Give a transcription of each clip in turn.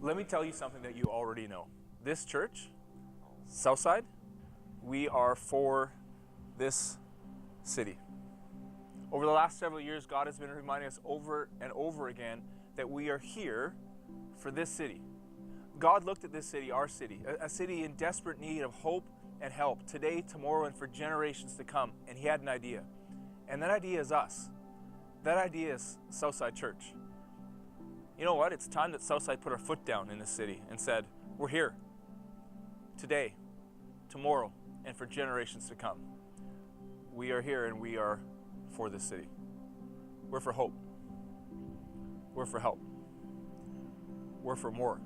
Let me tell you something that you already know. This church, Southside, we are for this city. Over the last several years, God has been reminding us over and over again that we are here for this city. God looked at this city, our city, a city in desperate need of hope and help today, tomorrow, and for generations to come. And he had an idea. And that idea is us. That idea is Southside Church. You know what? It's time that Southside put our foot down in this city and said, we're here today, tomorrow, and for generations to come. We are here and we are for this city. We're for hope. We're for help. We're for more.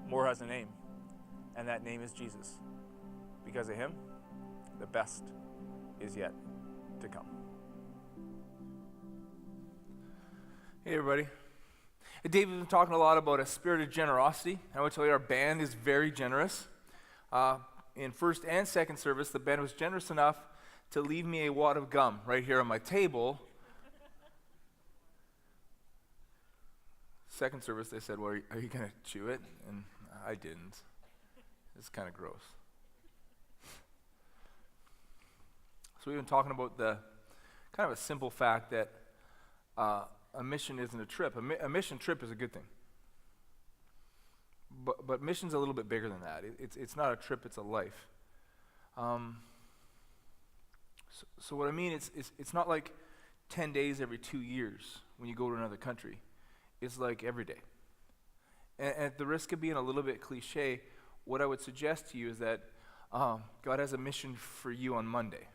More has a name, and that name is Jesus. Because of him, the best is yet to come. Hey everybody. David's been talking a lot about a spirit of generosity. I want to tell you our band is very generous. In first and second service, the band was generous enough to leave me a wad of gum right here on my table. Second service, they said, well, are you going to chew it? And I didn't. It's kind of gross. So we've been talking about the kind of a simple fact that a mission isn't a trip. A mission trip is a good thing. But mission's a little bit bigger than that. It's not a trip, it's a life. So what I mean, it's not like 10 days every 2 years when you go to another country. It's like every day. And at the risk of being a little bit cliche, what I would suggest to you is that God has a mission for you on Monday,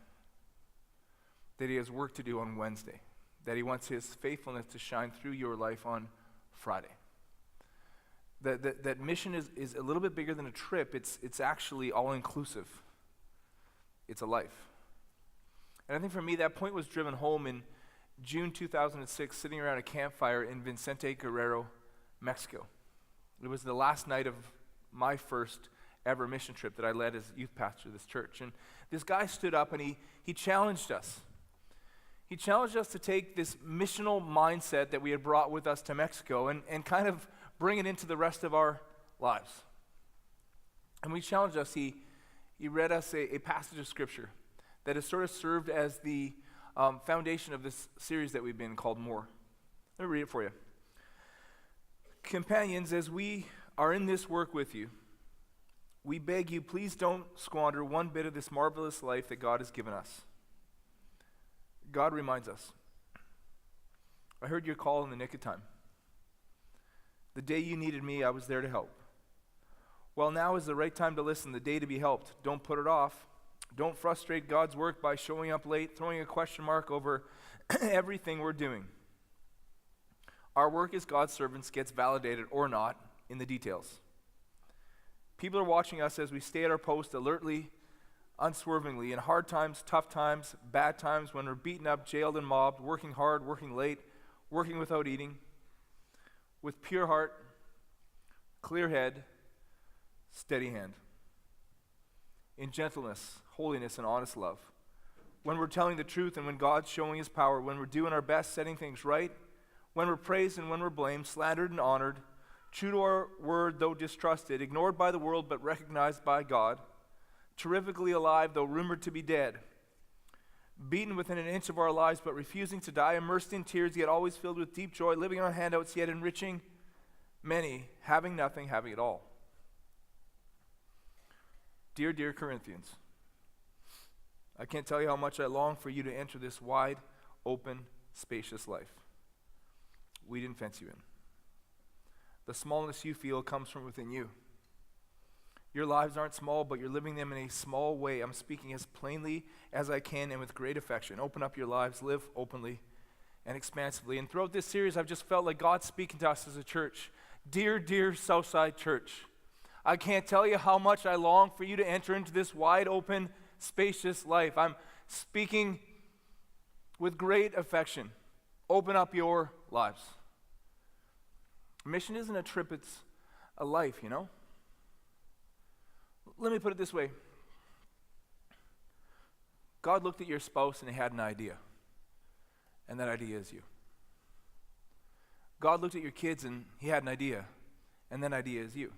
that he has work to do on Wednesday, that he wants his faithfulness to shine through your life on Friday. That mission is a little bit bigger than a trip. It's actually all-inclusive. It's a life. And I think for me, that point was driven home in June 2006, sitting around a campfire in Vicente Guerrero, Mexico. It was the last night of my first ever mission trip that I led as youth pastor of this church. And this guy stood up and he challenged us. He challenged us to take this missional mindset that we had brought with us to Mexico and kind of bring it into the rest of our lives. And we challenged us, he read us a passage of scripture that has sort of served as the foundation of this series that we've been called More. Let me read it for you. Companions, as we are in this work with you, we beg you, please don't squander one bit of this marvelous life that God has given us. God reminds us, I heard your call in the nick of time. The day you needed me, I was there to help. Well, now is the right time to listen, the day to be helped. Don't put it off. Don't frustrate God's work by showing up late, throwing a question mark over everything we're doing. Our work as God's servants gets validated or not in the details. People are watching us as we stay at our post alertly, unswervingly, in hard times, tough times, bad times, when we're beaten up, jailed, and mobbed, working hard, working late, working without eating, with pure heart, clear head, steady hand, in gentleness, holiness, and honest love. When we're telling the truth and when God's showing his power, when we're doing our best, setting things right, when we're praised and when we're blamed, slandered and honored, true to our word though distrusted, ignored by the world but recognized by God, terrifically alive though rumored to be dead, beaten within an inch of our lives but refusing to die, immersed in tears yet always filled with deep joy, living on handouts yet enriching many, having nothing, having it all. Dear Corinthians, I can't tell you how much I long for you to enter this wide, open, spacious life. We didn't fence you in. The smallness you feel comes from within you. Your lives aren't small, but you're living them in a small way. I'm speaking as plainly as I can and with great affection. Open up your lives, live openly and expansively. And throughout this series, I've just felt like God's speaking to us as a church. Dear Southside Church, I can't tell you how much I long for you to enter into this wide open, spacious life. I'm speaking with great affection. Open up your lives. Mission isn't a trip, it's a life, you know? Let me put it this way. God looked at your spouse and he had an idea. And that idea is you. God looked at your kids and he had an idea, and that idea is you.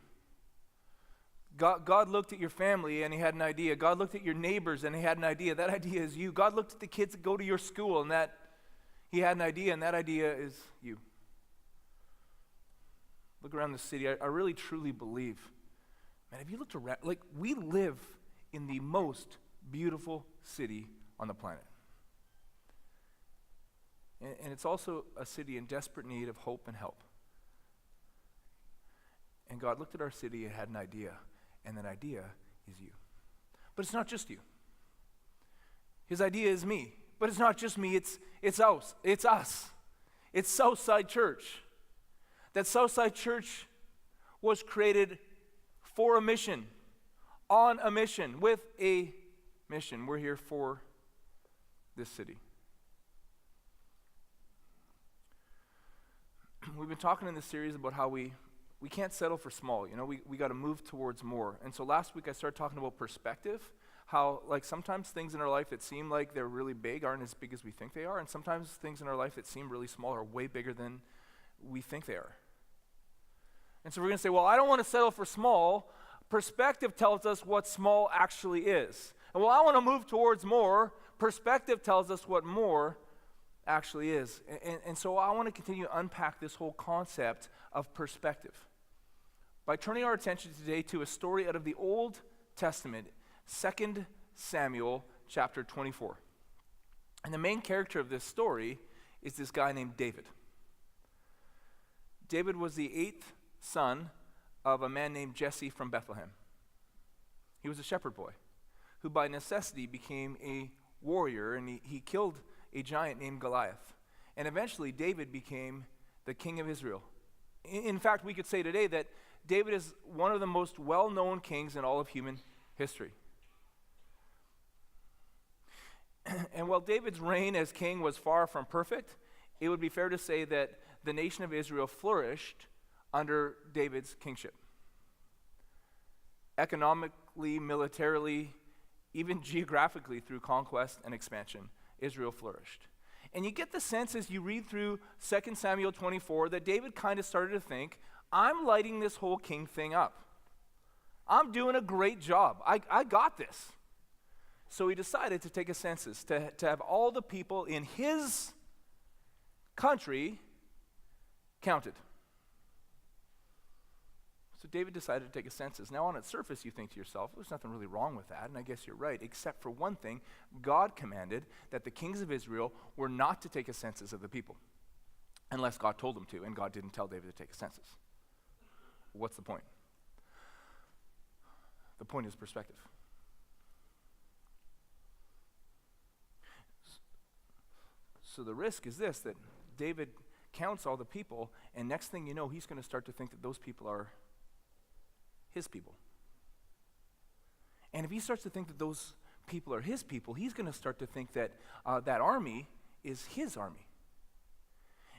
God looked at your family and he had an idea. God looked at your neighbors and he had an idea. That idea is you. God looked at the kids that go to your school and that he had an idea, and that idea is you. Look around the city. I really truly believe, man, if you looked around, like, we live in the most beautiful city on the planet. And it's also a city in desperate need of hope and help. And God looked at our city and had an idea, and that idea is you. But it's not just you. His idea is me. But it's not just me, it's us. It's Southside Church. That Southside Church was created for a mission, on a mission, with a mission. We're here for this city. We've been talking in this series about how we can't settle for small. You know, we got to move towards more. And so last week I started talking about perspective, how like sometimes things in our life that seem like they're really big aren't as big as we think they are, and sometimes things in our life that seem really small are way bigger than we think they are. And so we're going to say, well, I don't want to settle for small. Perspective tells us what small actually is. And well, I want to move towards more. Perspective tells us what more actually is. And so I want to continue to unpack this whole concept of perspective by turning our attention today to a story out of the Old Testament, 2 Samuel chapter 24. And the main character of this story is this guy named David. David was the 8th son of a man named Jesse from Bethlehem. He was a shepherd boy who by necessity became a warrior, and he killed a giant named Goliath. And eventually David became the king of Israel. In fact, we could say today that David is one of the most well-known kings in all of human history. And while David's reign as king was far from perfect, it would be fair to say that the nation of Israel flourished under David's kingship. Economically, militarily, even geographically through conquest and expansion, Israel flourished. And you get the sense as you read through 2 Samuel 24 that David kind of started to think, I'm lighting this whole king thing up. I'm doing a great job. I got this. So he decided to take a census, to have all the people in his country counted. So David decided to take a census. Now on its surface you think to yourself, there's nothing really wrong with that, and I guess you're right, except for one thing. God commanded that the kings of Israel were not to take a census of the people, unless God told them to, and God didn't tell David to take a census. What's the point? The point is perspective. So the risk is this, that David counts all the people, and next thing you know, he's going to start to think that those people are his people. And if he starts to think that those people are his people, he's going to start to think that that army is his army.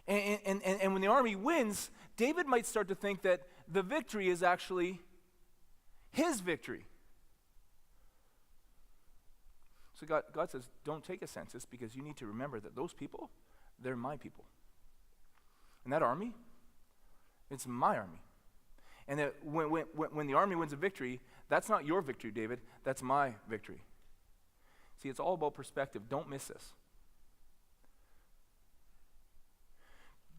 And when the army wins, David might start to think that the victory is actually his victory. So God says, don't take a census, because you need to remember that those people, they're my people. And that army, it's my army. And that when the army wins a victory, that's not your victory, David, that's my victory. See, it's all about perspective. Don't miss this.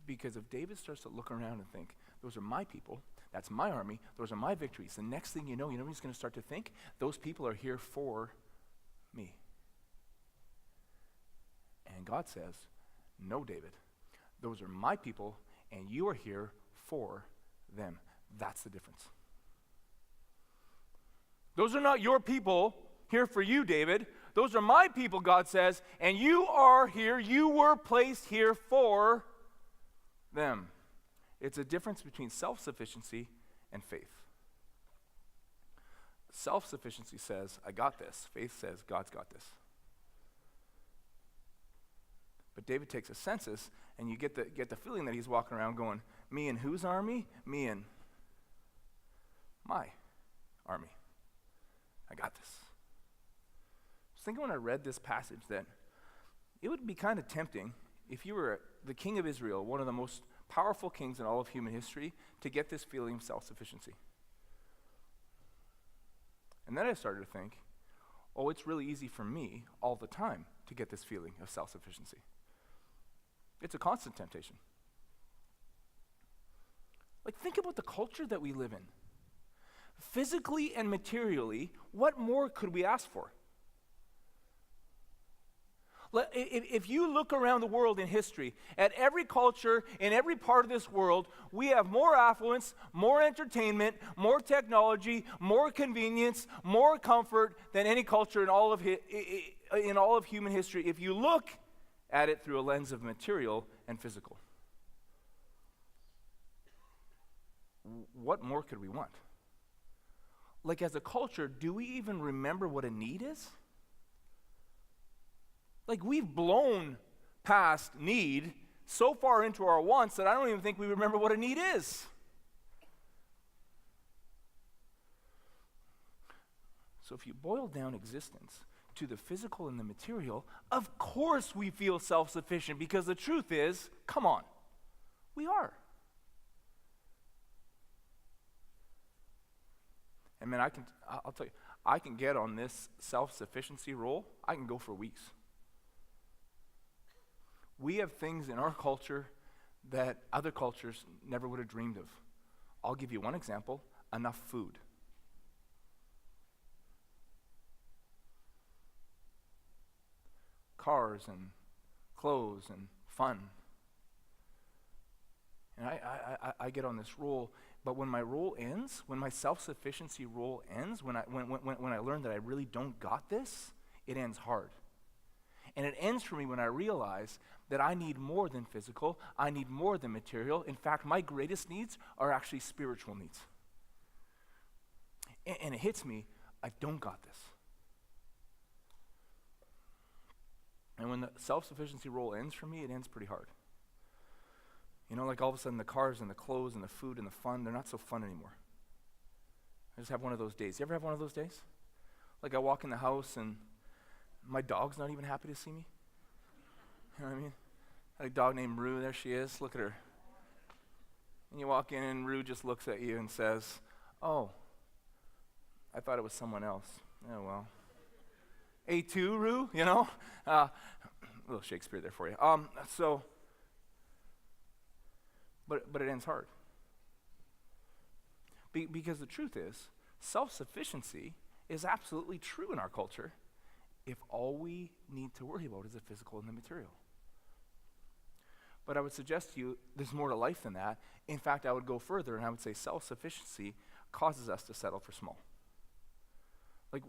Because if David starts to look around and think, those are my people, that's my army, those are my victories, the next thing you know he's going to start to think, those people are here for me. And God says, no, David, those are my people, and you are here for them. That's the difference. Those are not your people here for you, David. Those are my people, God says, and you are here, you were placed here for them. It's a difference between self-sufficiency and faith. Self-sufficiency says, I got this. Faith says, God's got this. But David takes a census, and you get the feeling that he's walking around going, me and whose army? Me and my army. I got this. I was thinking when I read this passage that it would be kind of tempting if you were the king of Israel, one of the most powerful kings in all of human history to get this feeling of self-sufficiency. And then I started to think, oh, it's really easy for me all the time to get this feeling of self-sufficiency. It's a constant temptation. Like, think about the culture that we live in. Physically and materially, what more could we ask for? If you look around the world in history, at every culture, in every part of this world, we have more affluence, more entertainment, more technology, more convenience, more comfort than any culture in all of human history, if you look at it through a lens of material and physical. What more could we want? Like, as a culture, do we even remember what a need is? Like, we've blown past need so far into our wants that I don't even think we remember what a need is. So if you boil down existence to the physical and the material, of course we feel self-sufficient, because the truth is, come on, we are. And man, I'll tell you, I can get on this self-sufficiency roll, I can go for weeks. We have things in our culture that other cultures never would have dreamed of. I'll give you one example: enough food. Cars and clothes and fun. And I get on this roll, but when my roll ends, when my self-sufficiency roll ends, when I learn that I really don't got this, it ends hard. And it ends for me when I realize that I need more than physical, I need more than material. In fact, my greatest needs are actually spiritual needs. And it hits me, I don't got this. And when the self-sufficiency roll ends for me, it ends pretty hard. You know, like all of a sudden the cars and the clothes and the food and the fun, they're not so fun anymore. I just have one of those days. You ever have one of those days? Like, I walk in the house and my dog's not even happy to see me. You know what I mean? I had a dog named Rue, there she is, look at her. And you walk in and Rue just looks at you and says, "Oh, I thought it was someone else." Oh, well. A2, Rue, you know? A little Shakespeare there for you. But it ends hard. Because the truth is, self-sufficiency is absolutely true in our culture if all we need to worry about is the physical and the material. But I would suggest to you there's more to life than that. In fact, I would go further and I would say self-sufficiency causes us to settle for small. Like,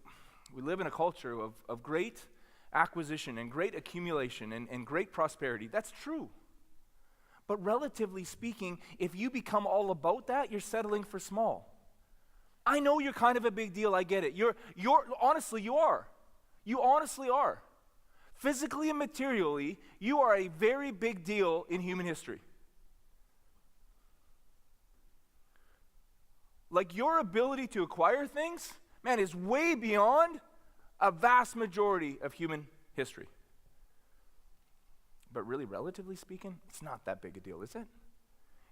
we live in a culture of great acquisition and great accumulation and great prosperity. That's true. But relatively speaking, if you become all about that, you're settling for small. I know you're kind of a big deal, I get it. You're honestly, you are. You honestly are. Physically and materially, you are a very big deal in human history. Like, your ability to acquire things, man, is way beyond a vast majority of human history. But really, relatively speaking, it's not that big a deal, is it?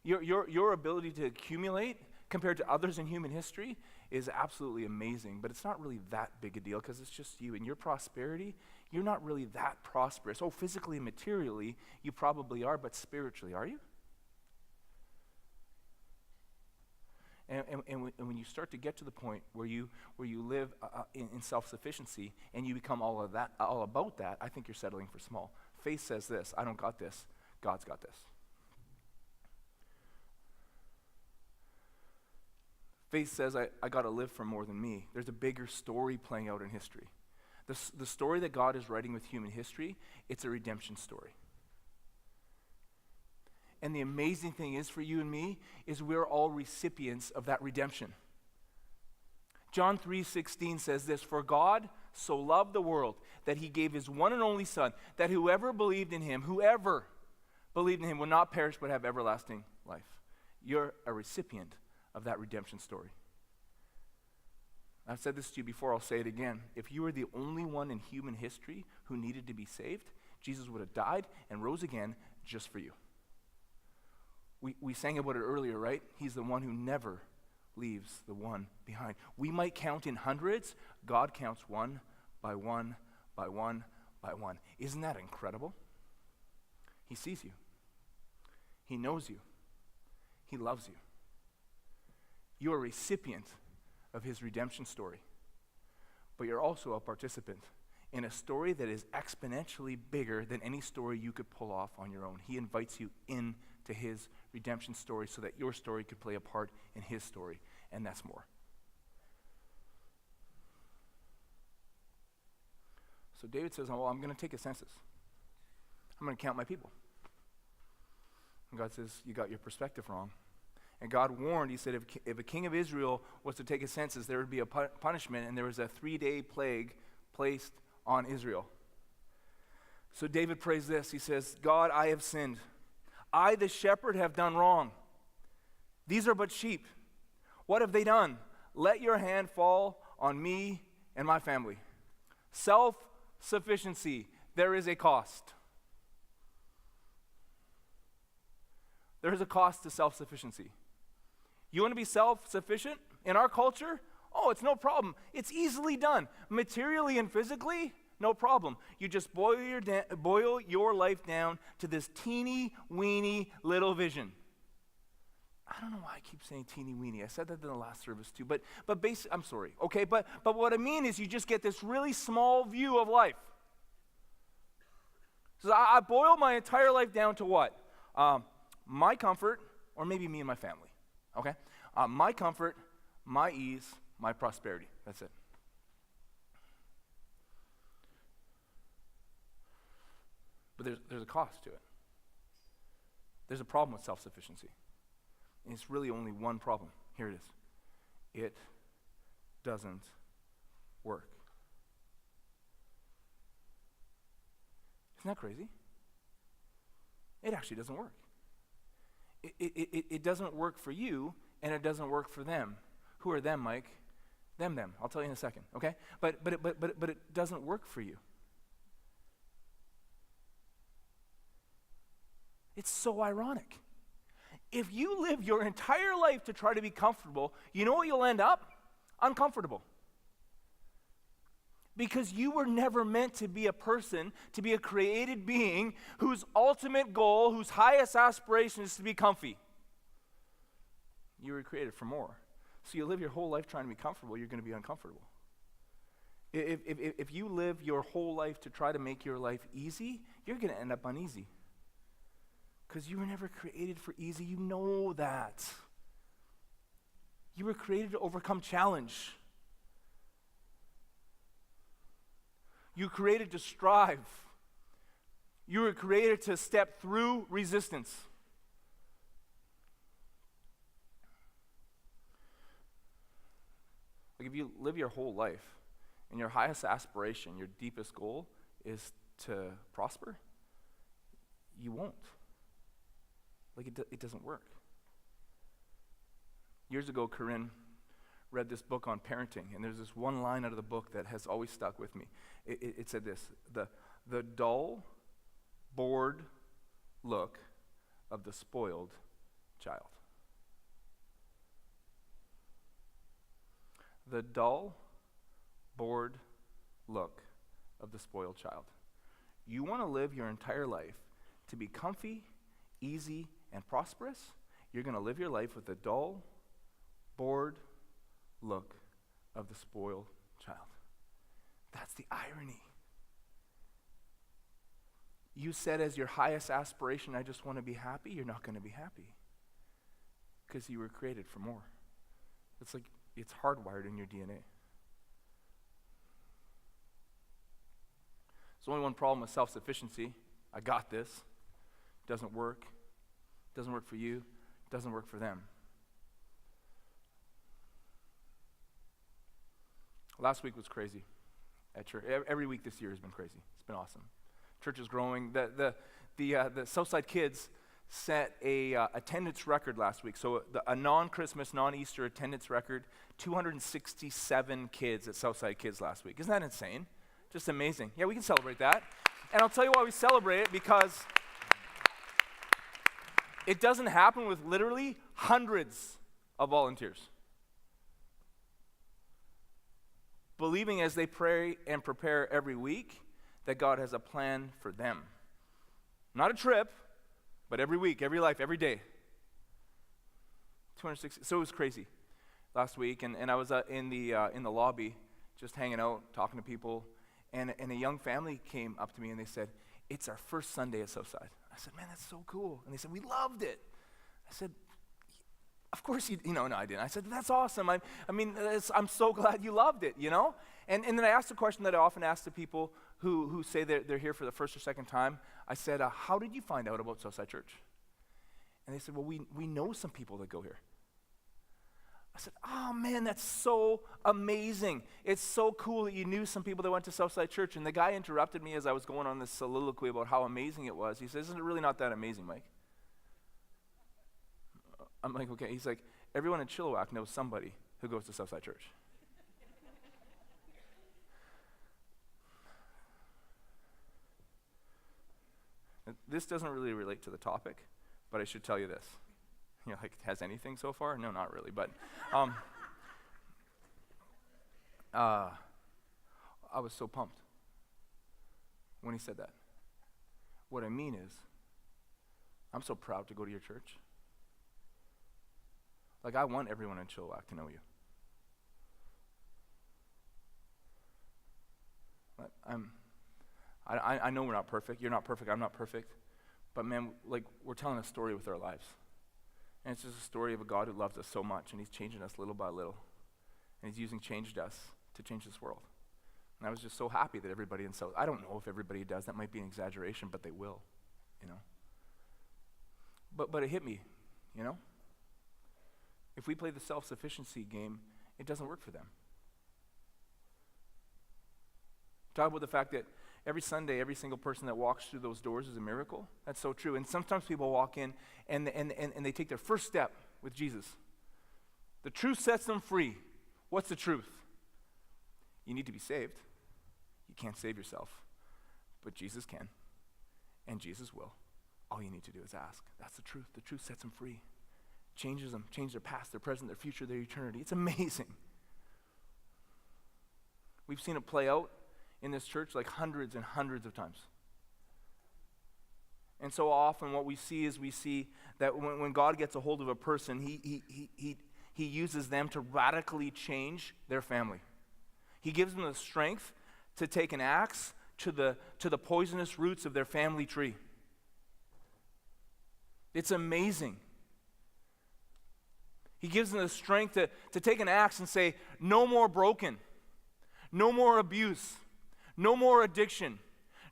Your ability to accumulate compared to others in human history is absolutely amazing, but it's not really that big a deal because it's just you. And your prosperity, you're not really that prosperous. Oh, physically and materially, you probably are, but spiritually, are you? And when you start to get to the point where you live in self-sufficiency and you become all about that, I think you're settling for small. Faith says this: I don't got this, God's got this. Faith says I got to live for more than me. There's a bigger story playing out in history. The story that God is writing with human history, it's a redemption story. And the amazing thing is for you and me is we're all recipients of that redemption. John 3:16 says this: "For God so loved the world that he gave his one and only Son, that whoever believed in him will not perish but have everlasting life." You're a recipient of that redemption story. I've said this to you before, I'll say it again. If you were the only one in human history who needed to be saved, Jesus would have died and rose again just for you. We sang about it earlier, right? He's the one who never leaves the one behind. We might count in hundreds. God counts one by one by one by one. Isn't that incredible? He sees you. He knows you. He loves you. You are a recipient of his redemption story. But you're also a participant in a story that is exponentially bigger than any story you could pull off on your own. He invites you into his redemption story so that your story could play a part in his story, and that's more. So David says, well, I'm going to take a census. I'm going to count my people. And God says, you got your perspective wrong. And God warned, he said, if a king of Israel was to take a census, there would be a punishment, and there was a 3-day plague placed on Israel. So David prays this. He says, God, I have sinned. I, the shepherd, have done wrong. These are but sheep. What have they done? Let your hand fall on me and my family. Self-sufficiency. There is a cost. There is a cost to self-sufficiency. You want to be self-sufficient in our culture? Oh, it's no problem. It's easily done. Materially and physically, no problem. You just boil your life down to this teeny weeny little vision. I don't know why I keep saying teeny weeny. I said that in the last service too. But basically, I'm sorry. Okay, but what I mean is you just get this really small view of life. So I boil my entire life down to what? My comfort, or maybe me and my family. Okay? My comfort, my ease, my prosperity. That's it. But there's a cost to it. There's a problem with self-sufficiency. And it's really only one problem. Here it is. It doesn't work. Isn't that crazy? It actually doesn't work. It doesn't work for you, and it doesn't work for them. Who are them, Mike? Them. I'll tell you in a second, okay? But it doesn't work for you. It's so ironic. If you live your entire life to try to be comfortable, you know what you'll end up? Uncomfortable. Because you were never meant to be a person, to be a created being whose ultimate goal, whose highest aspiration is to be comfy. You were created for more. So you live your whole life trying to be comfortable, you're going to be uncomfortable. If you live your whole life to try to make your life easy, you're going to end up uneasy. Because you were never created for easy. You know that. You were created to overcome challenge. You were created to strive. You were created to step through resistance. Like if you live your whole life and your highest aspiration, your deepest goal is to prosper, you won't. Like it doesn't work. Years ago, Corinne read this book on parenting, and there's this one line out of the book that has always stuck with me. It said this: the dull, bored look of the spoiled child. The dull, bored look of the spoiled child. You want to live your entire life to be comfy, easy, and prosperous? You're going to live your life with a dull, bored look of the spoiled child. That's the irony. You said as your highest aspiration, I just want to be happy. You're not going to be happy because you were created for more. It's like it's hardwired in your DNA. There's only one problem with self-sufficiency. I got this. Doesn't work. Doesn't work for you. Doesn't work for them. Last week was crazy at church. Every week this year has been crazy. It's been awesome. Church is growing. The Southside kids set a attendance record last week. So a non-Christmas, non-Easter attendance record, 267 kids at Southside Kids last week. Isn't that insane? Just amazing. Yeah, we can celebrate that. And I'll tell you why we celebrate it, because It doesn't happen with literally hundreds of volunteers. Believing as they pray and prepare every week that God has a plan for them. Not a trip, but every week, every life, every day. 260. So it was crazy last week, and I was in the lobby just hanging out, talking to people, and a young family came up to me and they said, "It's our first Sunday at Southside." I said, "Man, that's so cool." And they said, "We loved it." I said, "Of course no, I didn't." I said, "That's awesome. I'm so glad you loved it, you know?" And then I asked a question that I often ask to people who say they're here for the first or second time. I said, "How did you find out about Southside Church?" And they said, "Well, we know some people that go here." I said, "Oh man, that's so amazing. It's so cool that you knew some people that went to Southside Church." And the guy interrupted me as I was going on this soliloquy about how amazing it was. He says, "Isn't it really not that amazing, Mike?" I'm like, "Okay." He's like, "Everyone in Chilliwack knows somebody who goes to Southside Church." This doesn't really relate to the topic, but I should tell you this. You're like, has anything so far? No, not really, but I was so pumped when he said that. What I mean is, I'm so proud to go to your church. Like, I want everyone in Chilliwack to know you. I know we're not perfect. You're not perfect. I'm not perfect. But man, like, we're telling a story with our lives. And it's just a story of a God who loves us so much, and he's changing us little by little. And he's using changed us to change this world. And I was just so happy that everybody in South, I don't know if everybody does, that might be an exaggeration, but they will, you know. But it hit me, you know. If we play the self-sufficiency game, it doesn't work for them. Talk about the fact that every Sunday, every single person that walks through those doors is a miracle. That's so true. And sometimes people walk in and they take their first step with Jesus. The truth sets them free. What's the truth? You need to be saved. You can't save yourself, but Jesus can, and Jesus will. All you need to do is ask. That's the truth. The truth sets them free. Changes them, change their past, their present, their future, their eternity. It's amazing. We've seen it play out in this church like hundreds and hundreds of times. And so often what we see is that when God gets a hold of a person, he uses them to radically change their family. He gives them the strength to take an axe to the poisonous roots of their family tree. It's amazing. He gives them the strength to take an axe and say, no more broken, no more abuse, no more addiction,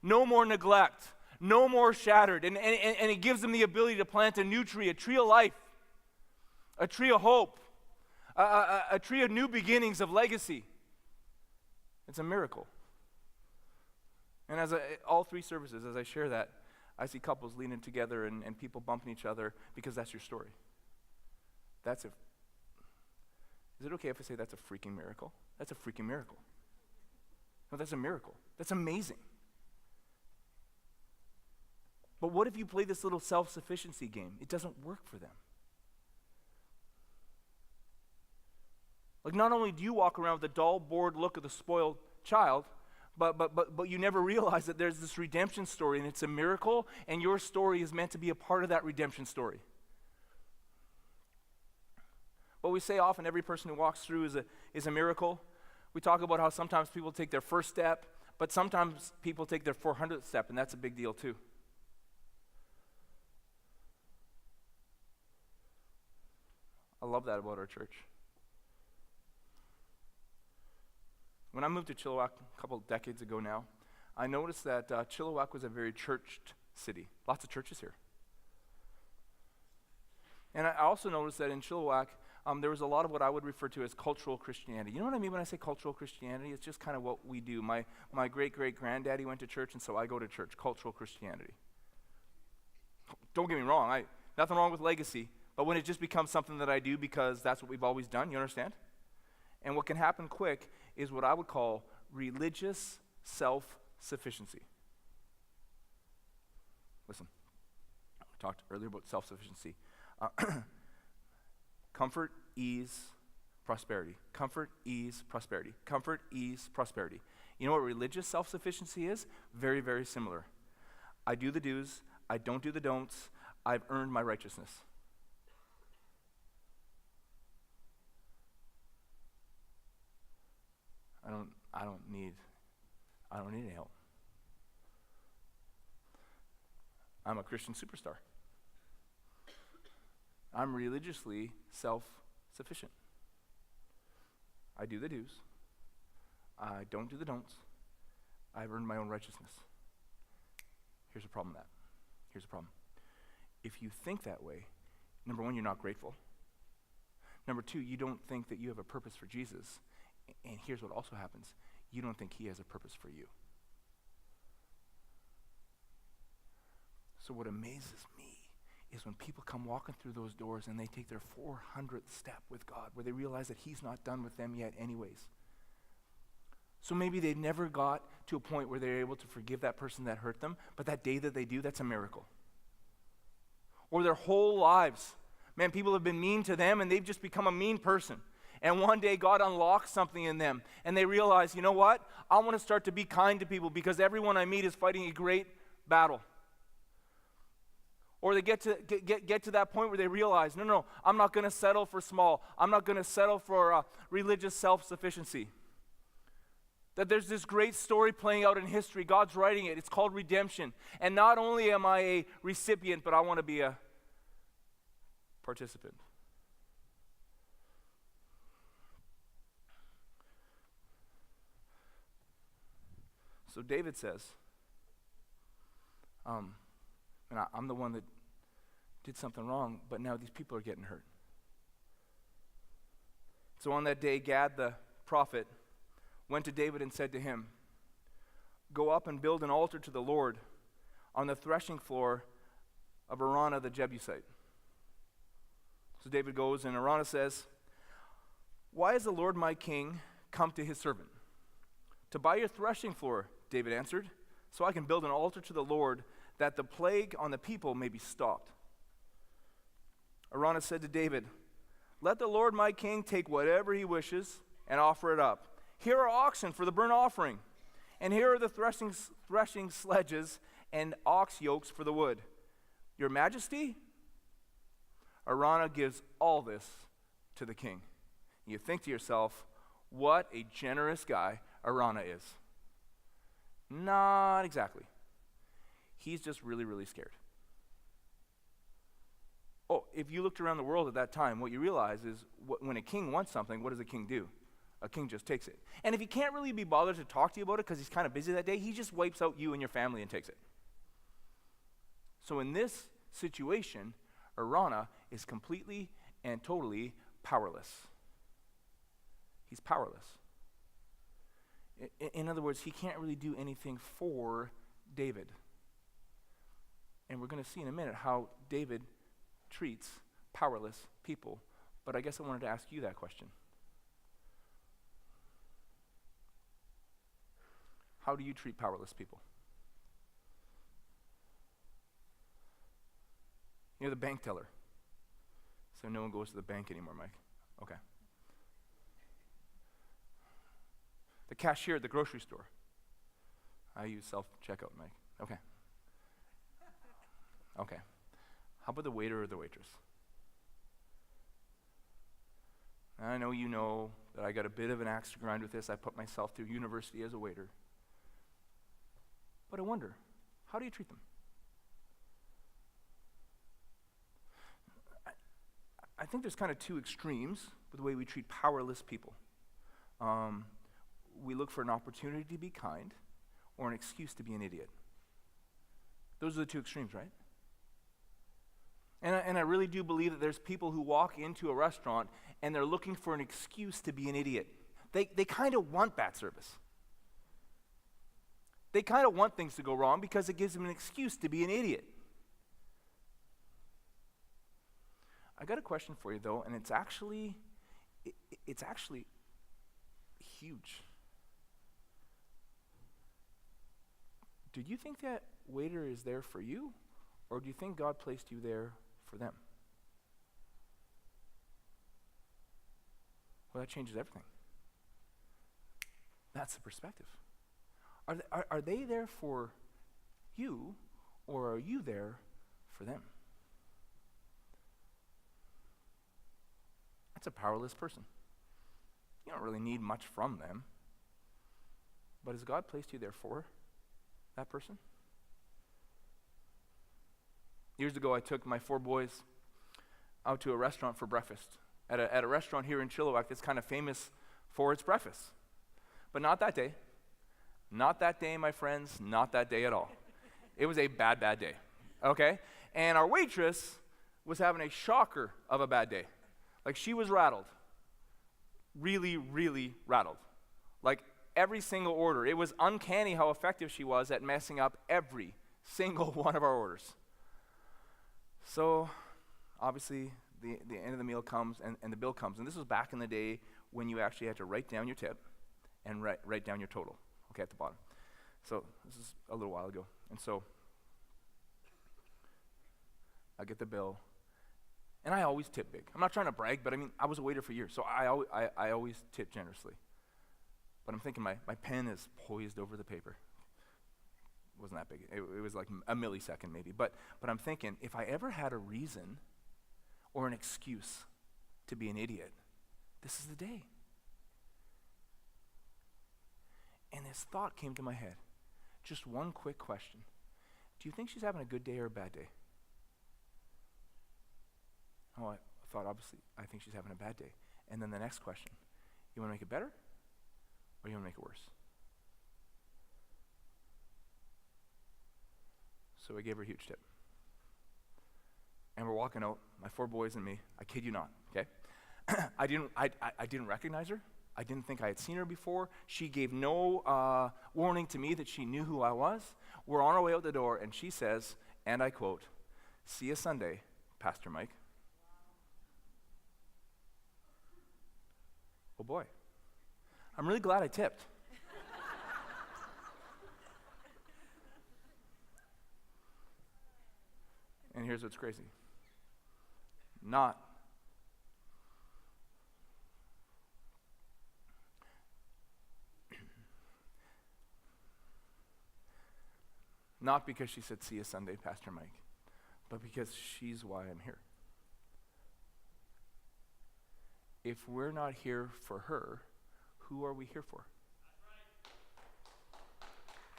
no more neglect, no more shattered. And he gives them the ability to plant a new tree, a tree of life, a tree of hope, a tree of new beginnings, of legacy. It's a miracle. And all three services, as I share that, I see couples leaning together and people bumping each other because that's your story. Is it okay if I say that's a freaking miracle? That's a freaking miracle. No, that's a miracle. That's amazing. But what if you play this little self-sufficiency game? It doesn't work for them. Like, not only do you walk around with the dull, bored look of the spoiled child, but you never realize that there's this redemption story, and it's a miracle, and your story is meant to be a part of that redemption story. What we say often, every person who walks through is a miracle. We talk about how sometimes people take their first step, but sometimes people take their 400th step, and that's a big deal too. I love that about our church. When I moved to Chilliwack a couple of decades ago now, I noticed that Chilliwack was a very churched city. Lots of churches here. And I also noticed that in Chilliwack, there was a lot of what I would refer to as cultural Christianity. You know what I mean when I say cultural Christianity? It's just kind of what we do. My great-great-granddaddy went to church, and so I go to church. Cultural Christianity. Don't get me wrong. Nothing wrong with legacy, but when it just becomes something that I do because that's what we've always done, you understand? And what can happen quick is what I would call religious self-sufficiency. Listen, talked earlier about self-sufficiency. Comfort, ease, prosperity. Comfort, ease, prosperity. Comfort, ease, prosperity. You know what religious self-sufficiency is? Very, very similar. I do the do's, I don't do the don'ts, I've earned my righteousness. I don't need any help. I'm a Christian superstar. I'm religiously self-sufficient. I do the do's. I don't do the don'ts. I've earned my own righteousness. Here's the problem with that. Here's the problem. If you think that way, number one, you're not grateful. Number two, you don't think that you have a purpose for Jesus. And here's what also happens. You don't think he has a purpose for you. So what amazes me is when people come walking through those doors and they take their 400th step with God, where they realize that he's not done with them yet anyways. So maybe they never got to a point where they're able to forgive that person that hurt them, but that day that they do, that's a miracle. Or their whole lives, man, people have been mean to them and they've just become a mean person. And one day God unlocks something in them and they realize, you know what? I want to start to be kind to people because everyone I meet is fighting a great battle. Or they get to that point where they realize, no, I'm not going to settle for small. I'm not going to settle for religious self-sufficiency. That there's this great story playing out in history. God's writing it. It's called redemption. And not only am I a recipient, but I want to be a participant. So David says, and I'm the one that did something wrong, but now these people are getting hurt. So on that day, Gad the prophet went to David and said to him, "Go up and build an altar to the Lord on the threshing floor of Araunah the Jebusite." So David goes, and Araunah says, "Why has the Lord my king come to his servant?" "To buy your threshing floor," David answered, "so I can build an altar to the Lord, that the plague on the people may be stopped." Araunah said to David, "Let the Lord my king take whatever he wishes and offer it up. Here are oxen for the burnt offering, and here are the threshing sledges and ox yokes for the wood. Your majesty?" Araunah gives all this to the king. You think to yourself, what a generous guy Araunah is. Not exactly. He's just really, really scared. Oh, if you looked around the world at that time, what you realize is when a king wants something, what does a king do? A king just takes it. And if he can't really be bothered to talk to you about it because he's kind of busy that day, he just wipes out you and your family and takes it. So in this situation, Araunah is completely and totally powerless. He's powerless. In other words, he can't really do anything for David. And we're going to see in a minute how David treats powerless people. But I guess I wanted to ask you that question. How do you treat powerless people? You're the bank teller. So no one goes to the bank anymore, Mike. Okay. The cashier at the grocery store. I use self-checkout, Mike. Okay. Okay. How about the waiter or the waitress? I know you know that I got a bit of an axe to grind with this. I put myself through university as a waiter. But I wonder, how do you treat them? I think there's kind of two extremes with the way we treat powerless people. We look for an opportunity to be kind or an excuse to be an idiot. Those are the two extremes, right? And I really do believe that there's people who walk into a restaurant and they're looking for an excuse to be an idiot. They kind of want bad service. They kind of want things to go wrong because it gives them an excuse to be an idiot. I got a question for you though, and it's actually huge. Do you think that waiter is there for you, Or do you think God placed you there for them? Well, that changes everything. That's the perspective. Are they there for you, or are you there for them? That's a powerless person. You don't really need much from them. But has God placed you there for that person? Years ago, I took my 4 boys out to a restaurant for breakfast. At a restaurant here in Chilliwack that's kind of famous for its breakfast. But not that day. Not that day, my friends. Not that day at all. It was a bad, bad day. Okay? And our waitress was having a shocker of a bad day. Like, she was rattled. Really, really rattled. Like, every single order. It was uncanny how effective she was at messing up every single one of our orders. So, obviously, the end of the meal comes and the bill comes. And this was back in the day when you actually had to write down your tip and write down your total, okay, at the bottom. So, this is a little while ago. And so, I get the bill. And I always tip big. I'm not trying to brag, but I mean, I was a waiter for years, so I always tip generously. But I'm thinking my pen is poised over the paper. It wasn't that big. It was like a millisecond maybe. But I'm thinking, if I ever had a reason or an excuse to be an idiot, this is the day. And this thought came to my head. Just one quick question. Do you think she's having a good day or a bad day? Oh, I thought, obviously, I think she's having a bad day. And then the next question, you want to make it better or you want to make it worse? So I gave her a huge tip. And we're walking out, my 4 boys and me. I kid you not, okay? I didn't recognize her. I didn't think I had seen her before. She gave no warning to me that she knew who I was. We're on our way out the door, and she says, and I quote, "See you Sunday, Pastor Mike." Oh boy, I'm really glad I tipped. And here's what's crazy. Not because she said, "See you Sunday, Pastor Mike," but because she's why I'm here. If we're not here for her, who are we here for?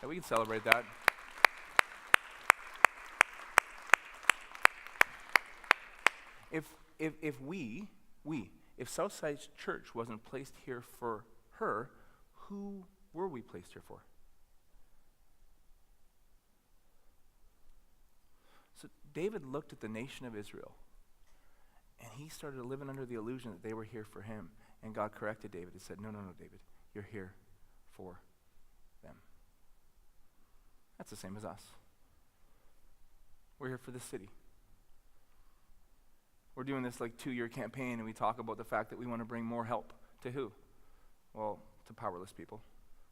Yeah, we can celebrate that. If Southside's church wasn't placed here for her, who were we placed here for? So David looked at the nation of Israel, and he started living under the illusion that they were here for him. And God corrected David and said, no, David, you're here for them. That's the same as us. We're here for the city. We're doing this like 2-year campaign, and we talk about the fact that we want to bring more help to who? Well, to powerless people.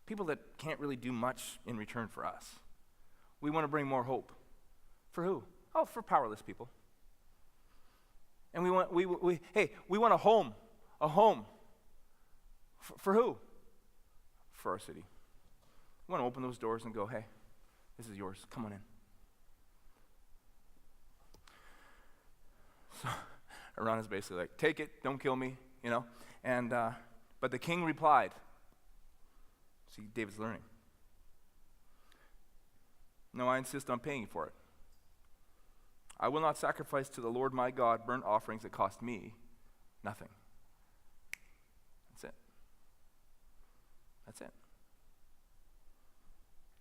People that can't really do much in return for us. We want to bring more hope. For who? Oh, for powerless people. And we want a home. A home. For who? For our city. We want to open those doors and go, hey, this is yours. Come on in. So Iran is basically like, take it, don't kill me, you know. And but the king replied. See, David's learning. No, I insist on paying you for it. I will not sacrifice to the Lord my God burnt offerings that cost me nothing. That's it. That's it.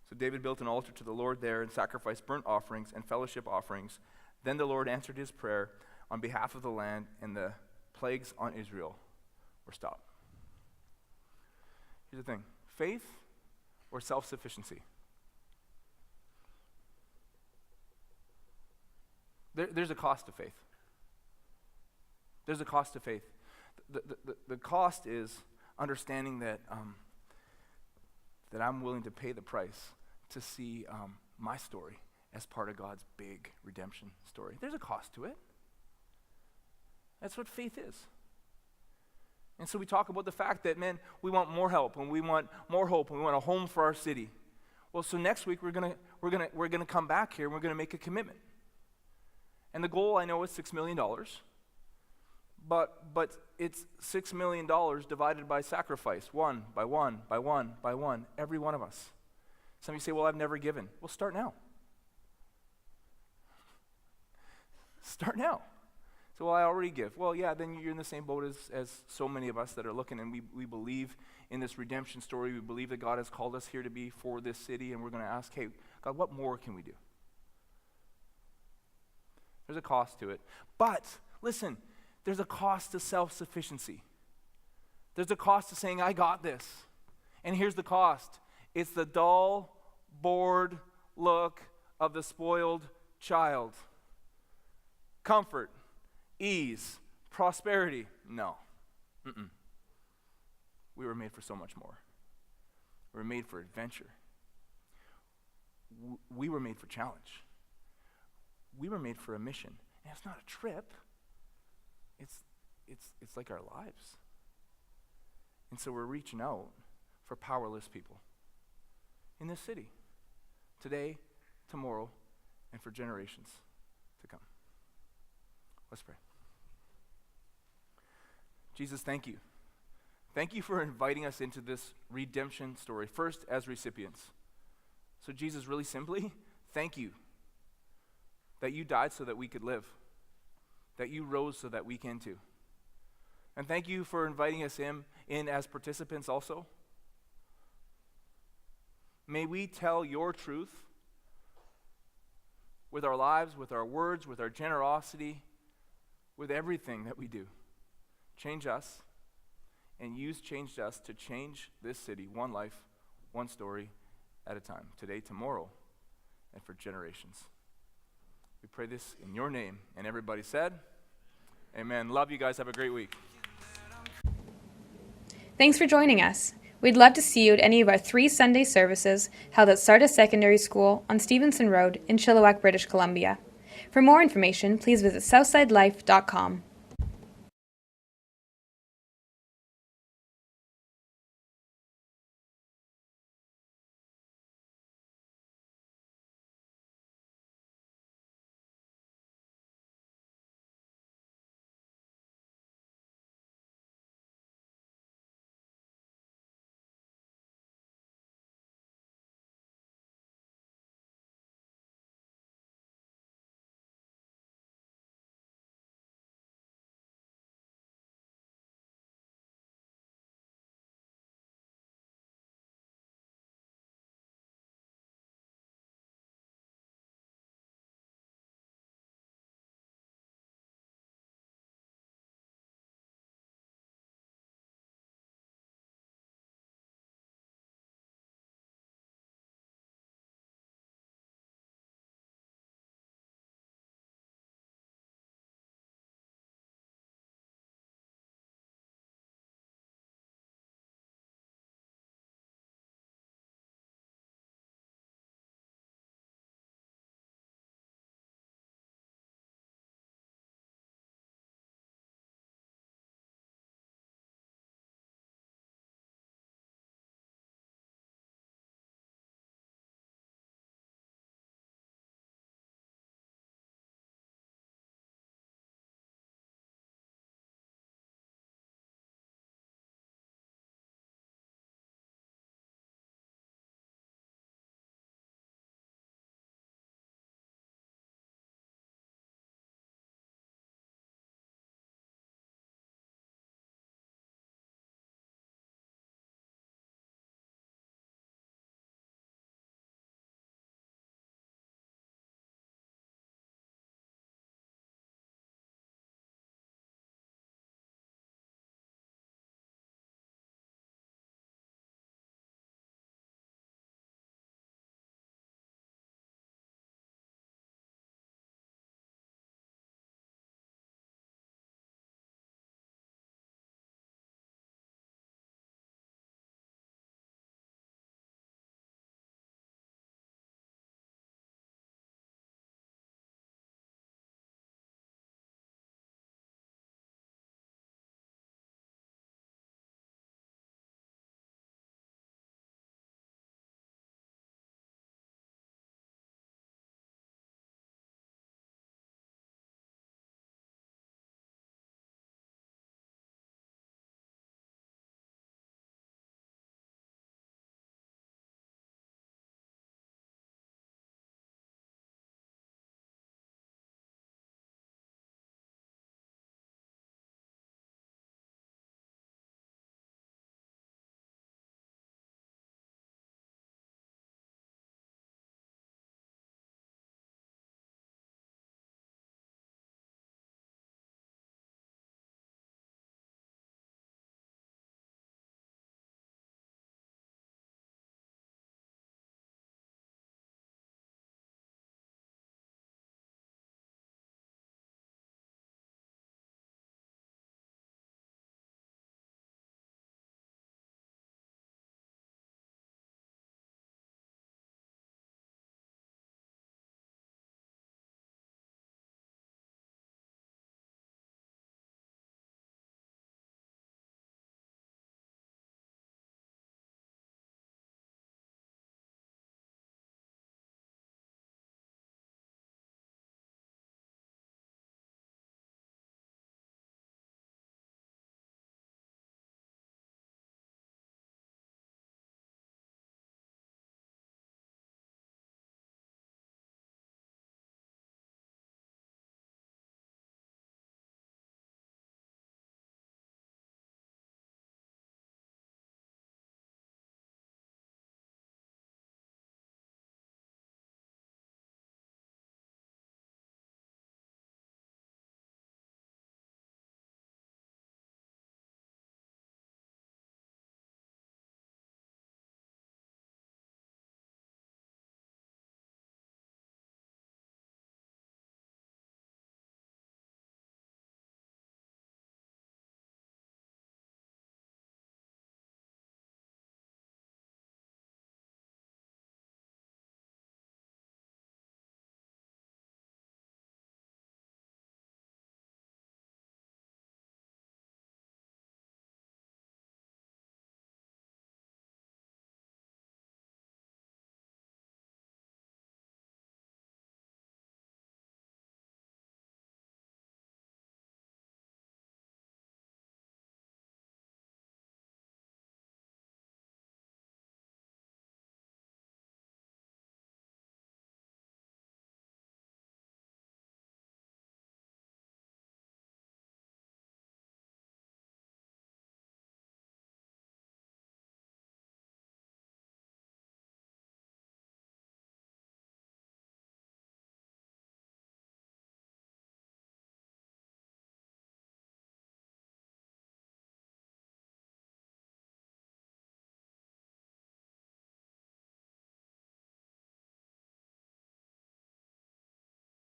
So David built an altar to the Lord there and sacrificed burnt offerings and fellowship offerings. Then the Lord answered his prayer on behalf of the land, and the plagues on Israel were stopped. Here's the thing. Faith or self-sufficiency? There's a cost to faith. There's a cost to faith. The cost is understanding that that I'm willing to pay the price to see my story as part of God's big redemption story. There's a cost to it. That's what faith is. And so we talk about the fact that, man, we want more help and we want more hope and we want a home for our city. Well, so next week we're gonna come back here and we're gonna make a commitment. And the goal, I know, is $6 million. But it's $6 million divided by sacrifice, one by one, by one, by one, every one of us. Some of you say, well, I've never given. Well, start now. Start now. So, well, I already give. Well, yeah, then you're in the same boat as so many of us that are looking, and we believe in this redemption story. We believe that God has called us here to be for this city, and we're going to ask, hey, God, what more can we do? There's a cost to it. But, listen, there's a cost to self-sufficiency. There's a cost to saying, I got this. And here's the cost. It's the dull, bored look of the spoiled child. Comfort, ease, prosperity. No. Mm-mm. We were made for so much more. We were made for adventure. We were made for challenge. We were made for a mission. And it's not a trip. It's like our lives. And so we're reaching out for powerless people in this city, today, tomorrow, and for generations to come. Let's pray. Jesus, thank you. Thank you for inviting us into this redemption story, first as recipients. So Jesus, really simply, thank you that you died so that we could live, that you rose so that we can too. And thank you for inviting us in as participants also. May we tell your truth with our lives, with our words, with our generosity, with everything that we do. Change us, and you've changed us to change this city, one life, one story at a time, today, tomorrow, and for generations. We pray this in your name. And everybody said, amen. Love you guys. Have a great week. Thanks for joining us. We'd love to see you at any of our 3 Sunday services held at Sardis Secondary School on Stevenson Road in Chilliwack, British Columbia. For more information, please visit southsidelife.com.